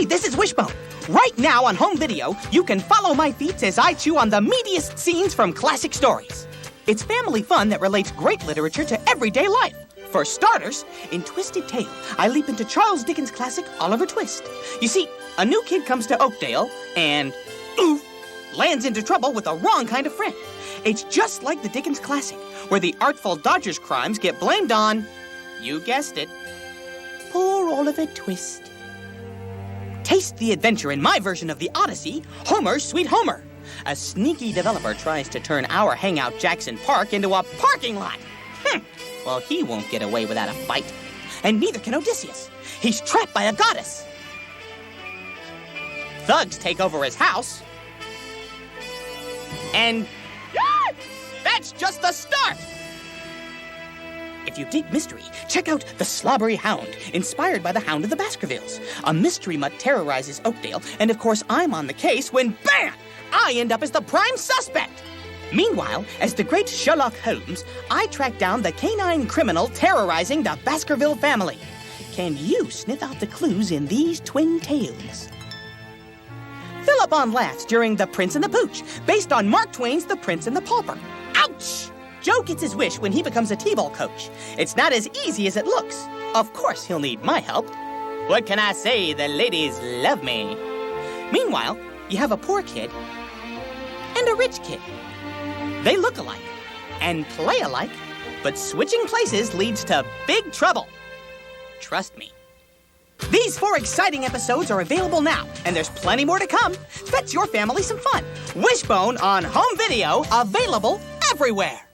this is Wishbone. Right now on home video, you can follow my feats as I chew on the meatiest scenes from classic stories. It's family fun that relates great literature to everyday life. For starters, in Twisted Tale, I leap into Charles Dickens' classic Oliver Twist. You see, a new kid comes to Oakdale and, oof, lands into trouble with the wrong kind of friend. It's just like the Dickens classic, where the artful Dodger's crimes get blamed on, you guessed it, poor Oliver Twist. Taste the adventure in my version of the Odyssey, Homer's Sweet Homer. A sneaky developer tries to turn our hangout Jackson Park into a parking lot. Well, he won't get away without a fight. And neither can Odysseus. He's trapped by a goddess. Thugs take over his house. And that's just the start! If you dig mystery, check out The Slobbery Hound, inspired by the Hound of the Baskervilles. A mystery mutt terrorizes Oakdale, and of course I'm on the case when, bam! I end up as the prime suspect. Meanwhile, as the great Sherlock Holmes, I track down the canine criminal terrorizing the Baskerville family. Can you sniff out the clues in these twin tales? Fill up on laughs during The Prince and the Pooch, based on Mark Twain's The Prince and the Pauper. Ouch! Joe gets his wish when he becomes a t-ball coach. It's not as easy as it looks. Of course he'll need my help. What can I say? The ladies love me. Meanwhile, you have a poor kid and a rich kid. They look alike and play alike, but switching places leads to big trouble. Trust me. These 4 exciting episodes are available now, and there's plenty more to come. Fetch your family some fun. Wishbone on home video, available everywhere.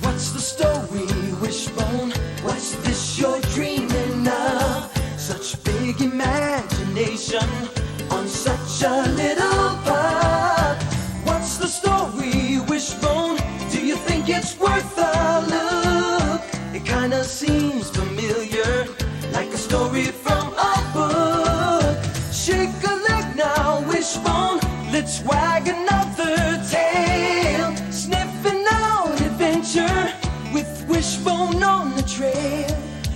What's the story, Wishbone? What's this you're dreaming of? Such big imagination on such a little bud. What's the story, Wishbone? Do you think it's worth a look? It kinda seems familiar, like a story from a book. Shake a leg now, Wishbone. Let's wag another tail. Sniffing out adventure with Wishbone on the trail.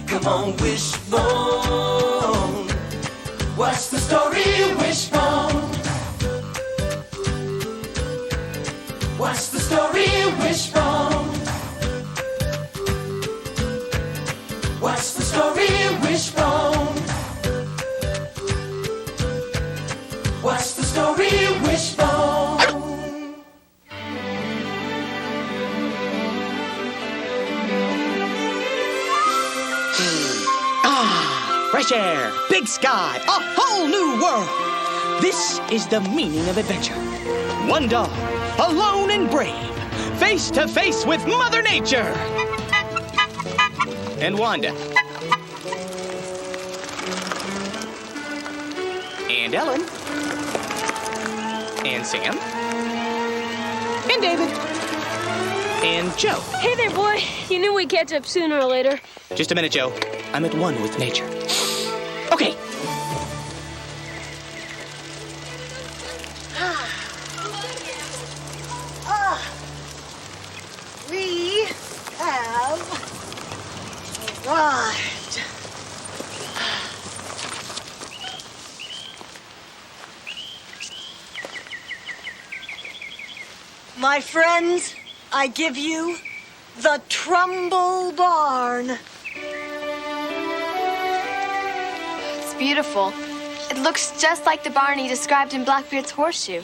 Come on, Wishbone. What's the story, Wishbone? What's the story, Wishbone? What's the story, Wishbone? What's the story, Wishbone? Fresh air, big sky, a whole new world. This is the meaning of adventure. One dog, alone and brave, face to face with Mother Nature. And Wanda. And Ellen. And Sam. And David. And Joe. Hey there, boy. You knew we'd catch up sooner or later. Just a minute, Joe. I'm at one with nature. Okay. We have arrived. My friends, I give you the Trumbull Barn. It's beautiful. It looks just like the barn he described in Blackbeard's Horseshoe.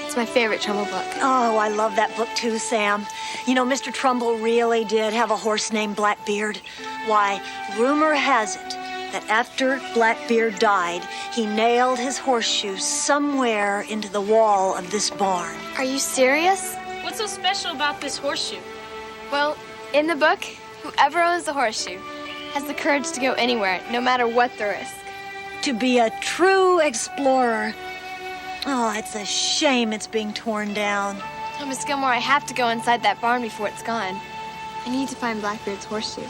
It's my favorite Trumbull book. Oh, I love that book too, Sam. You know, Mr. Trumbull really did have a horse named Blackbeard. Why, rumor has it that after Blackbeard died, he nailed his horseshoe somewhere into the wall of this barn. Are you serious? What's so special about this horseshoe? Well, in the book, whoever owns the horseshoe has the courage to go anywhere, no matter what the risk. To be a true explorer. Oh, it's a shame it's being torn down. Oh, Miss Gilmore, I have to go inside that barn before it's gone. I need to find Blackbeard's horseshoe.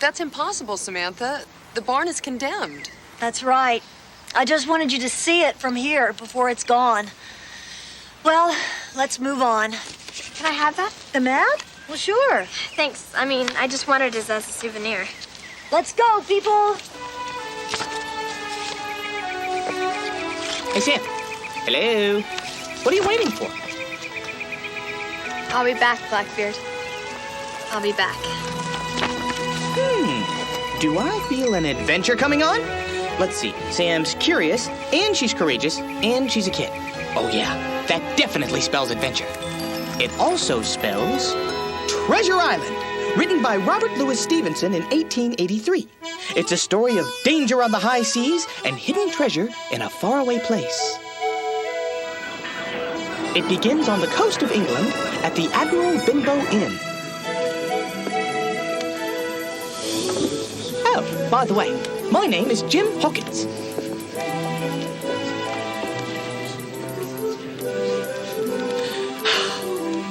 That's impossible, Samantha. The barn is condemned. That's right. I just wanted you to see it from here before it's gone. Well, let's move on. Can I have that? The map? Well, sure. Thanks. I mean, I just wanted it as a souvenir. Let's go, people. Hey, Sam. Hello. What are you waiting for? I'll be back, Blackbeard. I'll be back. Do I feel an adventure coming on? Let's see. Sam's curious, and she's courageous, and she's a kid. Oh, yeah. That definitely spells adventure. It also spells Treasure Island, written by Robert Louis Stevenson in 1883. It's a story of danger on the high seas and hidden treasure in a faraway place. It begins on the coast of England at the Admiral Benbow Inn. Oh, by the way, my name is Jim Hawkins.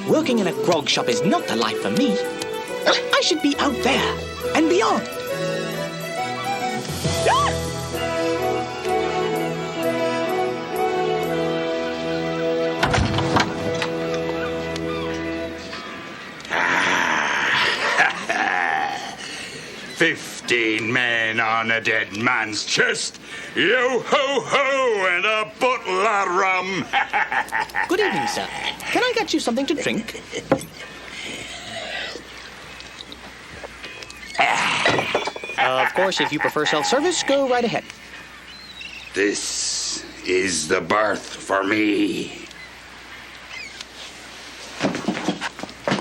Working in a grog shop is not the life for me. I should be out there and beyond. Ah! 15 men on a dead man's chest. Yo-ho-ho, and a bottle of rum. Good evening, sir. Can I get you something to drink? Of course, if you prefer self-service, go right ahead. This is the berth for me.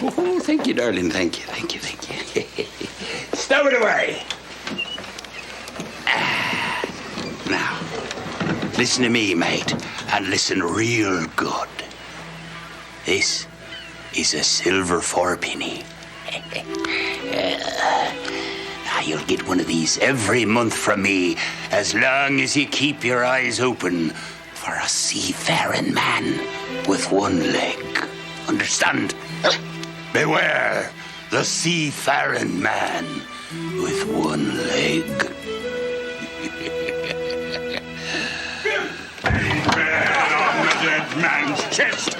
Oh, thank you, darling. Thank you. Stow it away. Now, listen to me, mate, and listen real good. This is a silver fourpenny. Now, you'll get one of these every month from me, as long as you keep your eyes open for a seafaring man with one leg. Understand? Beware the seafaring man with one leg. On the dead man's chest.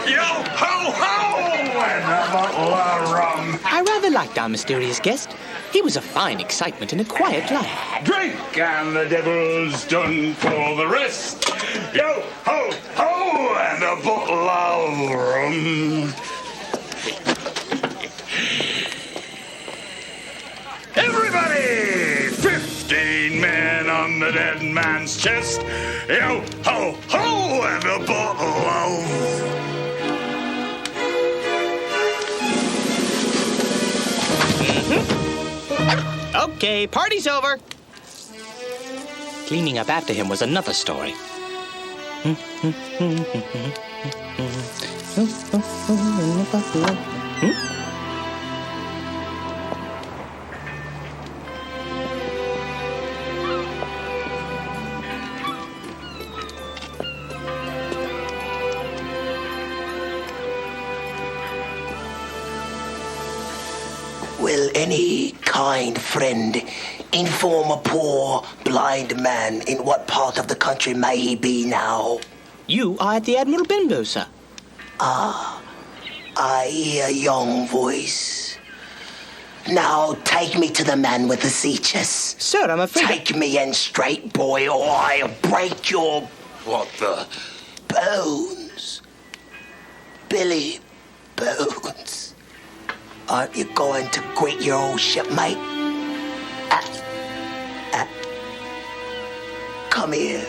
Yo-ho-ho! And a bottle of rum. I rather liked our mysterious guest. He was a fine excitement in a quiet life. Drink, and the devil's done for the rest. Yo-ho-ho! And a bottle of rum. Everybody! 15 men on the dead man's chest. Yo-ho-ho! And a bottle of... Okay, party's over. Cleaning up after him was another story. Will any kind friend inform a poor blind man in what part of the country may he be now? You are at the Admiral Benbow, sir. I hear a young voice. Now take me to the man with the sea chest. Sir, I'm afraid... Take me in straight, boy, or I'll break your... What the... bones. Billy Bones. Aren't you going to greet your old shipmate? Come here.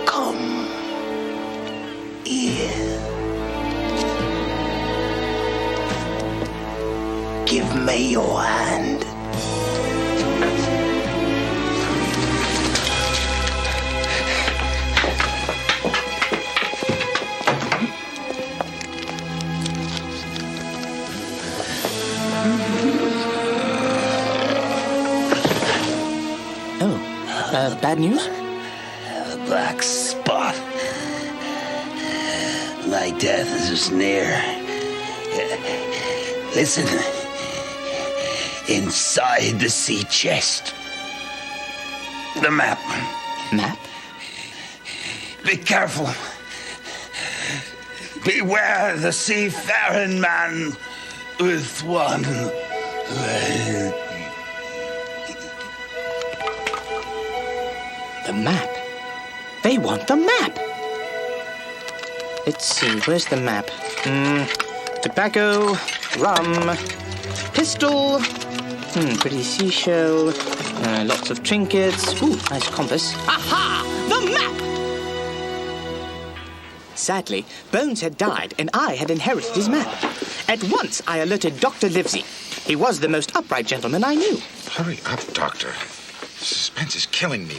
Come here. Give me your hand. Bad news? A black spot. My death is near. Listen. Inside the sea chest. The map. Map? Be careful. Beware the seafaring man with one leg. The map? They want the map! Let's see, where's the map? Tobacco, rum, pistol, pretty seashell, lots of trinkets. Ooh, nice compass. Aha! The map! Sadly, Bones had died and I had inherited his map. At once, I alerted Dr. Livesey. He was the most upright gentleman I knew. Hurry up, Doctor. Suspense is killing me.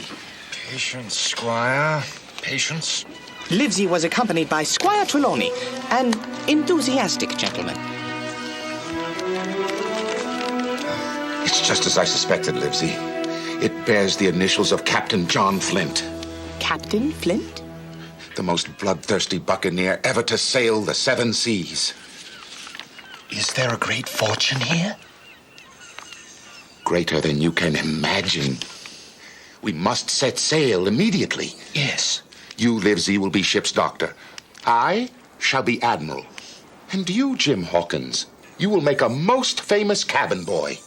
Patience, Squire. Patience. Livesey was accompanied by Squire Trelawney, an enthusiastic gentleman. It's just as I suspected, Livesey. It bears the initials of Captain John Flint. Captain Flint? The most bloodthirsty buccaneer ever to sail the 7 seas. Is there a great fortune here? Greater than you can imagine. We must set sail immediately. Yes. You, Livesey, will be ship's doctor. I shall be admiral. And you, Jim Hawkins, you will make a most famous cabin boy.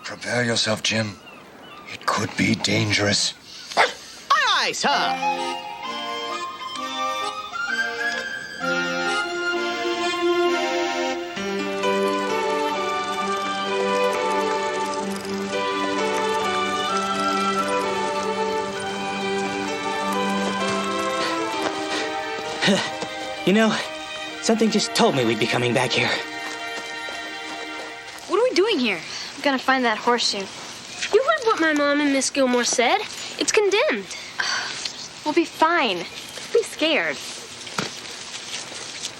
Prepare yourself, Jim. It could be dangerous. Aye, aye, sir! You know, something just told me we'd be coming back here. What are we doing here? I'm gonna find that horseshoe. You heard what my mom and Miss Gilmore said. It's condemned. We'll be fine. Don't be scared.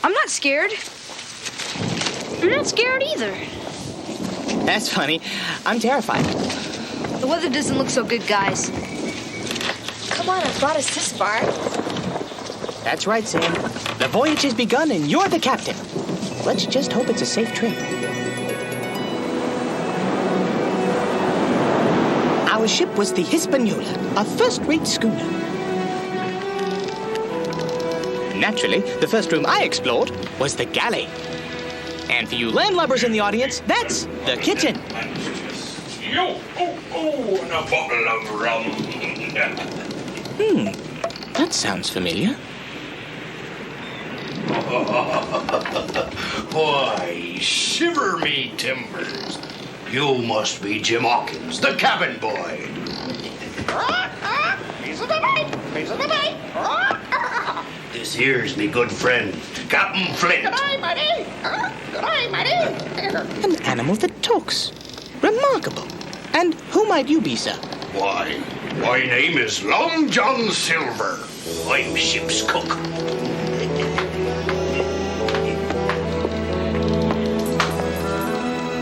I'm not scared. I'm not scared either. That's funny. I'm terrified. The weather doesn't look so good, guys. Come on, I've brought us this far. That's right, Sam. The voyage has begun and you're the captain. Let's just hope it's a safe trip. Our ship was the Hispaniola, a first-rate schooner. Naturally, the first room I explored was the galley. And for you landlubbers in the audience, that's the kitchen. And a bottle of rum. That sounds familiar. Why, shiver me timbers. You must be Jim Hawkins, the cabin boy. This here's me good friend, Captain Flint. An animal that talks. Remarkable. And who might you be, sir? Why, my name is Long John Silver. I'm ship's cook.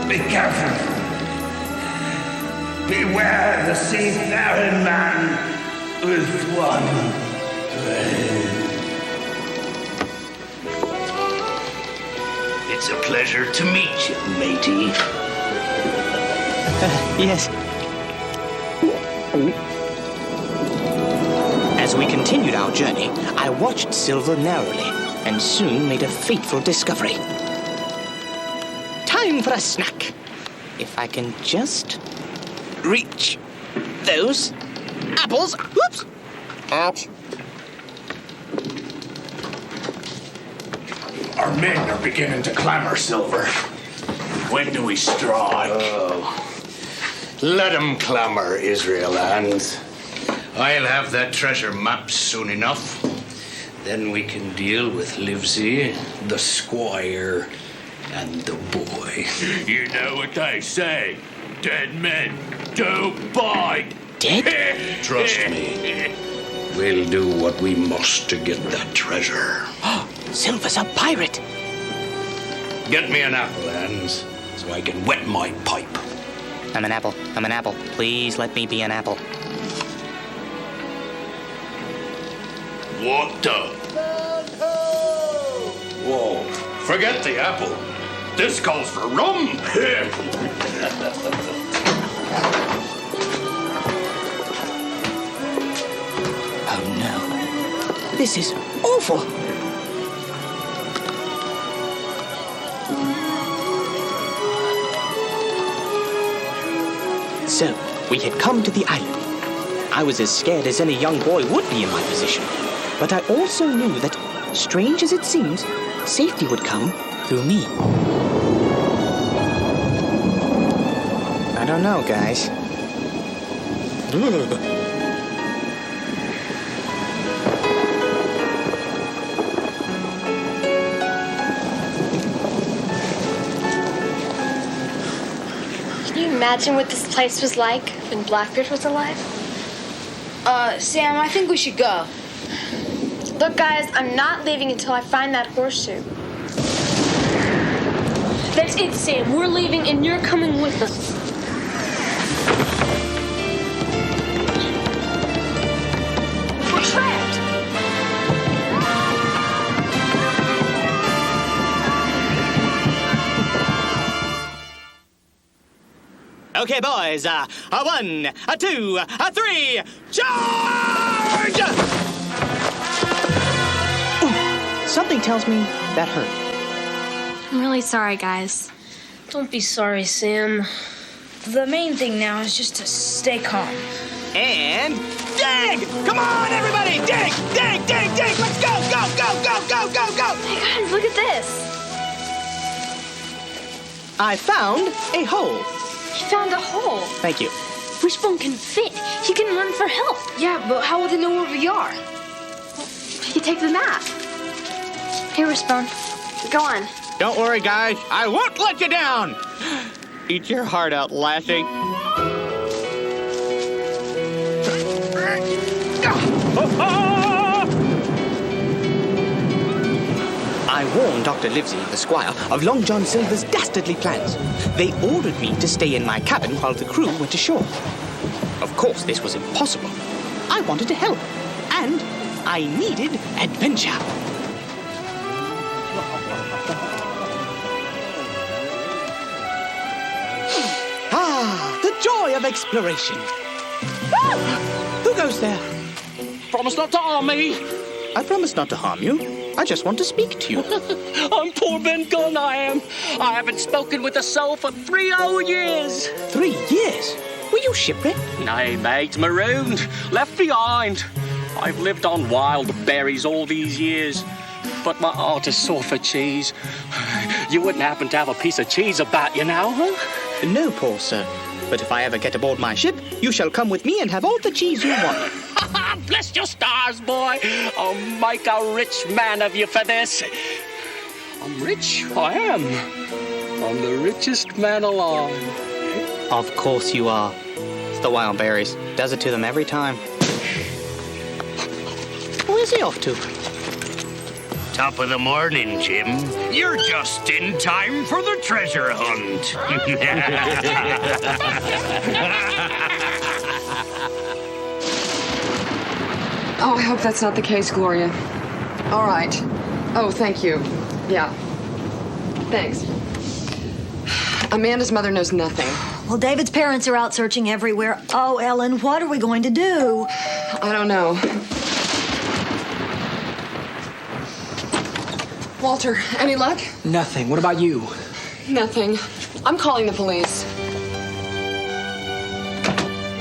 Be careful. Beware the seafaring man with one leg. It's a pleasure to meet you, matey. Yes. As we continued our journey, I watched Silver narrowly and soon made a fateful discovery. Time for a snack. If I can just reach those apples. Whoops! Ouch. Our men are beginning to clamor, Silver. When do we strike? Let them clamor, Israel hands. I'll have that treasure map soon enough. Then we can deal with Livesey, the squire, and the boy. You know what they say. Dead men don't bite. Dead? Trust me. We'll do what we must to get that treasure. Silver's a pirate. Get me an apple, Hans, so I can wet my pipe. I'm an apple. I'm an apple. Please let me be an apple. What the? Whoa, forget the apple. This calls for rum. Oh no. This is awful. So, we had come to the island. I was as scared as any young boy would be in my position. But I also knew that, strange as it seems, safety would come through me. I don't know, guys. Can you imagine what this place was like when Blackbeard was alive? Sam, I think we should go. Look, guys, I'm not leaving until I find that horseshoe. That's it, Sam. We're leaving and you're coming with us. We're trapped. Okay, boys. A 1, a 2, a 3, charge! Ooh, something tells me that hurt. I'm really sorry, guys. Don't be sorry, Sam. The main thing now is just to stay calm. And dig! Come on, everybody! Dig! Dig! Dig! Dig! Let's go! Go! Go! Go! Go! Go! Go! Hey, guys, look at this. I found a hole. He found a hole. Thank you. Wishbone can fit. He can run for help. Yeah, but how will they know where we are? He can take the map. Here, Wishbone. Go on. Don't worry, guys. I won't let you down. Eat your heart out, Lassie. I warned Dr. Livesey, the squire, of Long John Silver's dastardly plans. They ordered me to stay in my cabin while the crew went ashore. Of course, this was impossible. I wanted to help, and I needed adventure. The joy of exploration. Ah! Who goes there? Promise not to harm me. I promise not to harm you. I just want to speak to you. I'm poor Ben Gunn, I am. I haven't spoken with a soul for 3 whole years. 3 years? Were you shipwrecked? Nay, mate, marooned, left behind. I've lived on wild berries all these years, but my heart is sore for cheese. You wouldn't happen to have a piece of cheese about you now, huh? No, poor sir. But if I ever get aboard my ship, you shall come with me and have all the cheese you want. Bless your stars, boy. I'll make a rich man of you for this. I'm rich, I am. I'm the richest man alive. Of course you are. It's the wild berries. Does it to them every time. Where's he off to? Top of the morning, Jim. You're just in time for the treasure hunt. Oh, I hope that's not the case, Gloria. All right. Oh, thank you. Yeah. Thanks. Amanda's mother knows nothing. Well, David's parents are out searching everywhere. Oh, Ellen, what are we going to do? I don't know. Walter, any luck? Nothing. What about you? Nothing. I'm calling the police.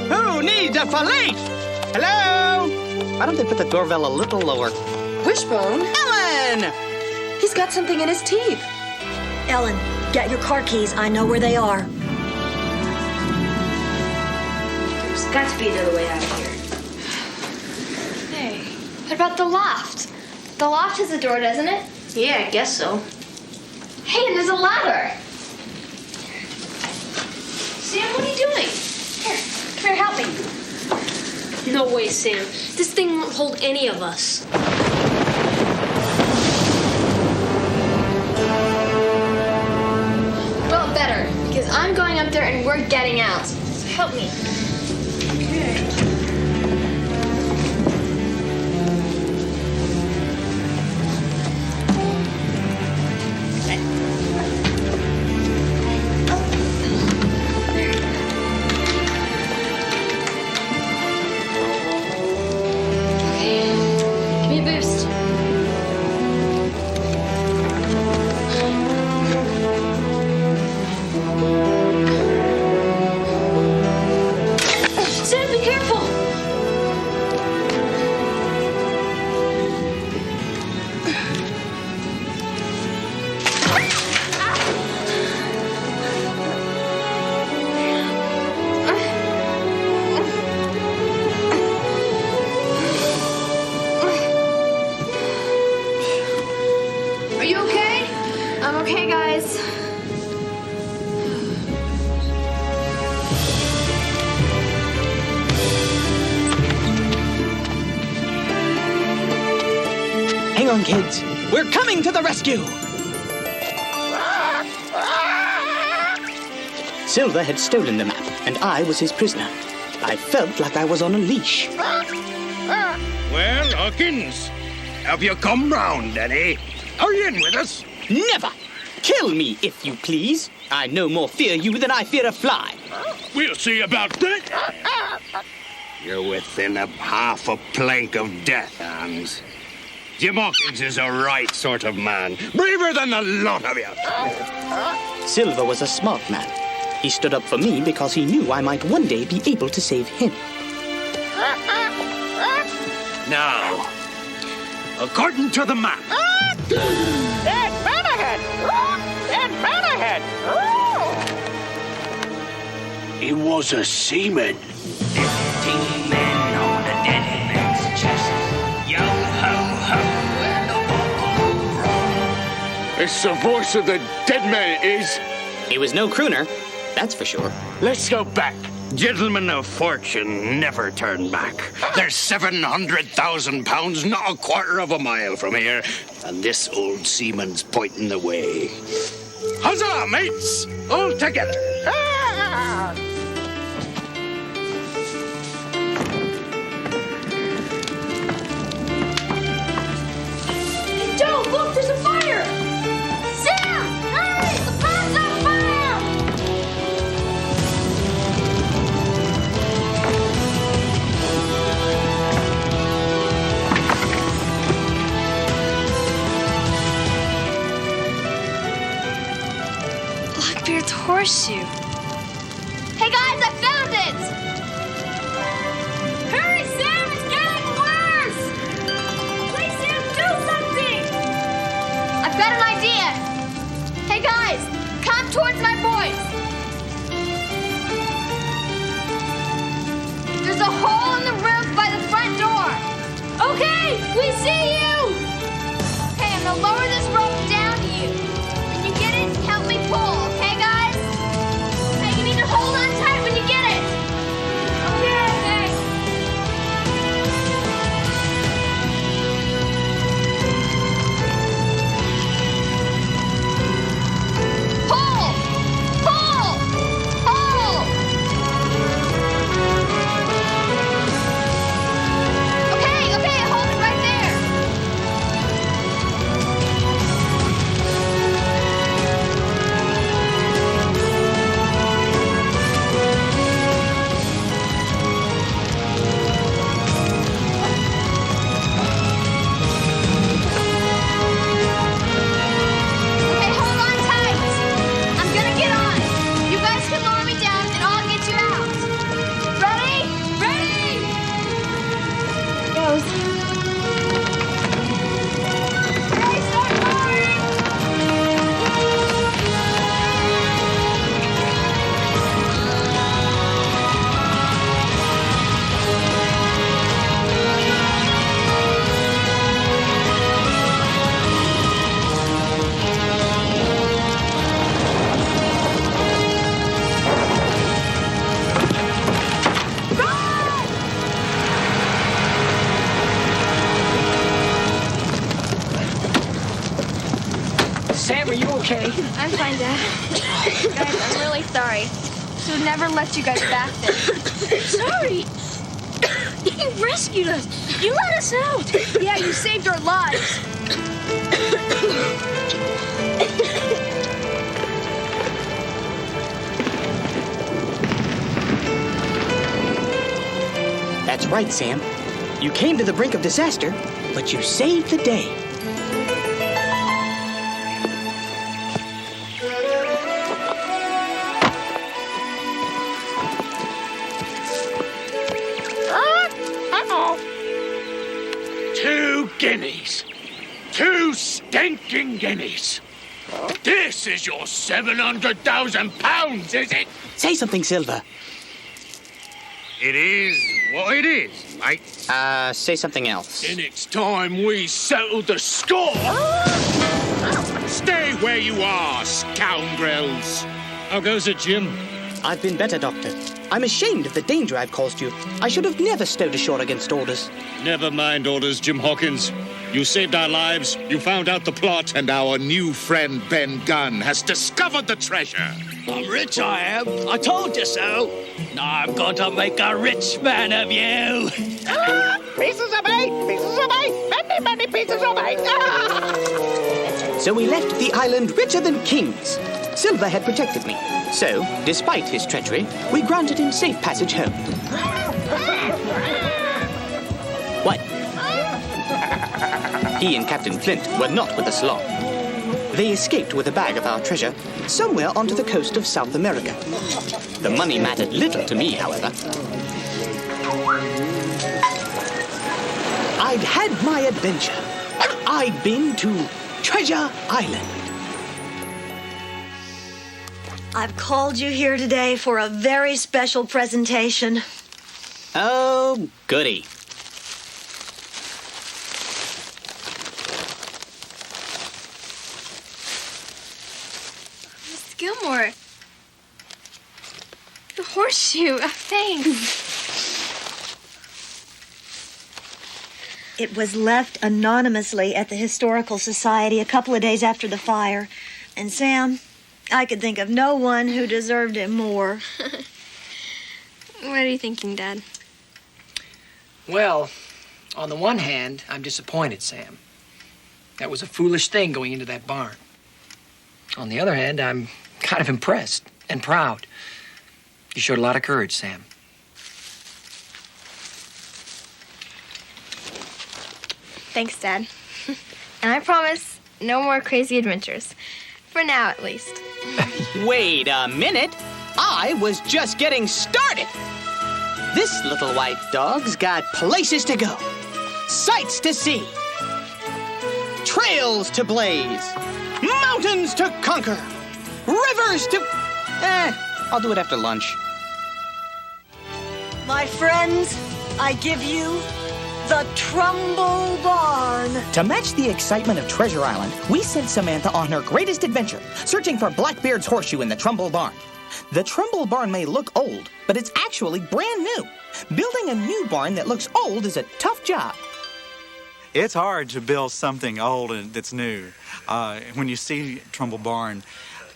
Who needs a police? Hello? Why don't they put the doorbell a little lower? Wishbone? Ellen! He's got something in his teeth. Ellen, get your car keys. I know where they are. There's got to be another way out of here. Hey, what about the loft? The loft has a door, doesn't it? Yeah, I guess so. Hey, and there's a ladder. Sam, what are you doing? Here, come here, help me. No way, Sam. This thing won't hold any of us. Well, better, because I'm going up there and we're getting out. So help me. Okay. I'm okay, guys. Hang on, kids. We're coming to the rescue! Silver had stolen the map, and I was his prisoner. I felt like I was on a leash. Well, Hawkins, have you come round, any? Are you in with us? Never! Kill me, if you please. I no more fear you than I fear a fly. We'll see about that. You're within a half a plank of death, Hans. Jim Hawkins is a right sort of man. Braver than the lot of you. Silver was a smart man. He stood up for me because he knew I might one day be able to save him. Now, according to the map... Dead man ahead! Dead man ahead! He was a seaman. 15 men on a dead man's chest. Yo ho ho, and a It's the voice of the dead man, it is. He was no crooner, that's for sure. Let's go back. Gentlemen of fortune never turn back. There's 700,000 pounds, not a quarter of a mile from here, and this old seaman's pointing the way. Huzzah, mates! All together. Joe, look, there's a fire! Sam! Hurry! The boat's on fire! Blackbeard's horseshoe. Hey guys, I found it! Hurry, Sam! It's getting worse! Please, Sam, do something! I've got an idea! Hey guys, come towards my boys! There's a hole in the roof by the front door! Okay, we see you! Okay, I'm gonna lower this rope down to you. When you get it, help me pull, okay guys? Hey, you need to hold on tight when you get it! Okay, thanks. Pull! Pull! Pull! Okay, hold it right there. Okay, hold on tight. I'm gonna get on. You guys can lower me down and I'll get you out. Ready? Ready? Here goes. Okay, start lowering. Sam, are you okay? I'm fine, Dad. Guys, I'm really sorry. Should have never let you guys back there. Sorry. You rescued us. You let us out. Yeah, you saved our lives. That's right, Sam. You came to the brink of disaster, but you saved the day. Two guineas. 2 stinking guineas. This is your 700,000 pounds, is it? Say something, Silver. It is what it is, mate. Say something else. Then it's time we settled the score. Stay where you are, scoundrels! How goes it, Jim? I've been better, Doctor. I'm ashamed of the danger I've caused you. I should have never stowed ashore against orders. Never mind orders, Jim Hawkins. You saved our lives, you found out the plot, And our new friend Ben Gunn has discovered the treasure. I'm rich, I am. I told you so. Now I'm going to make a rich man of you. Pieces of eight, many, many pieces of eight. So we left the island richer than kings. Silver had protected me. So, despite his treachery, we granted him safe passage home. What? He and Captain Flint were not with us long. They escaped with a bag of our treasure somewhere onto the coast of South America. The money mattered little to me, however. I'd had my adventure. I'd been to Treasure Island. I've called you here today for a very special presentation. Oh, goody. Miss Gilmore. The horseshoe. Oh, thanks. It was left anonymously at the Historical Society a couple of days after the fire. And Sam, I could think of no one who deserved it more. What are you thinking, Dad? Well, on the one hand, I'm disappointed, Sam. That was a foolish thing going into that barn. On the other hand, I'm kind of impressed and proud. You showed a lot of courage, Sam. Thanks, Dad. And I promise, no more crazy adventures. For now, at least. Wait a minute. I was just getting started. This little white dog's got places to go, sights to see, trails to blaze, mountains to conquer, rivers to... I'll do it after lunch. My friends, I give you the Trumbull Barn. To match the excitement of Treasure Island, we sent Samantha on her greatest adventure, searching for Blackbeard's horseshoe in the Trumbull Barn. The Trumbull Barn may look old, but it's actually brand new. Building a new barn that looks old is a tough job. It's hard to build something old and that's new. When you see Trumbull Barn,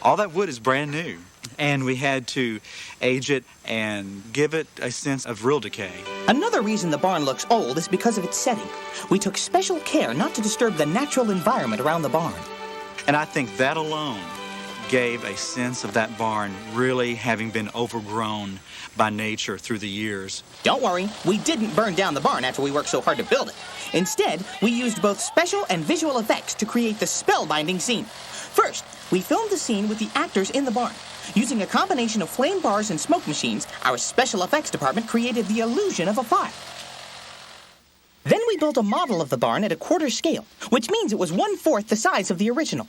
all that wood is brand new. And we had to age it and give it a sense of real decay. Another reason the barn looks old is because of its setting. We took special care not to disturb the natural environment around the barn. And I think that alone gave a sense of that barn really having been overgrown by nature through the years. Don't worry, we didn't burn down the barn after we worked so hard to build it. Instead, we used both special and visual effects to create the spellbinding scene. First, we filmed the scene with the actors in the barn. Using a combination of flame bars and smoke machines, our special effects department created the illusion of a fire. Then we built a model of the barn at a quarter scale, which means it was 1/4 the size of the original.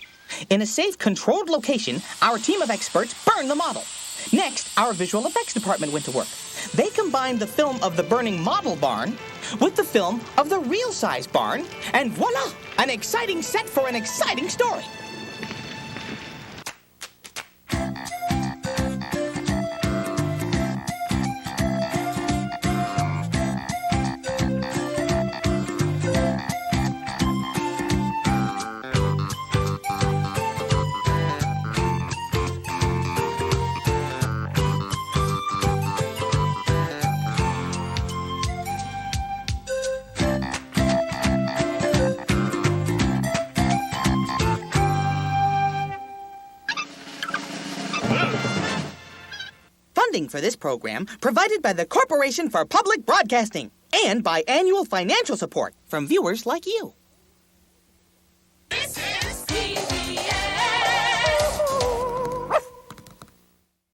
In a safe, controlled location, our team of experts burned the model. Next, our visual effects department went to work. They combined the film of the burning model barn with the film of the real-size barn, and voila! An exciting set for an exciting story. Funding for this program provided by the Corporation for Public Broadcasting and by annual financial support from viewers like you. This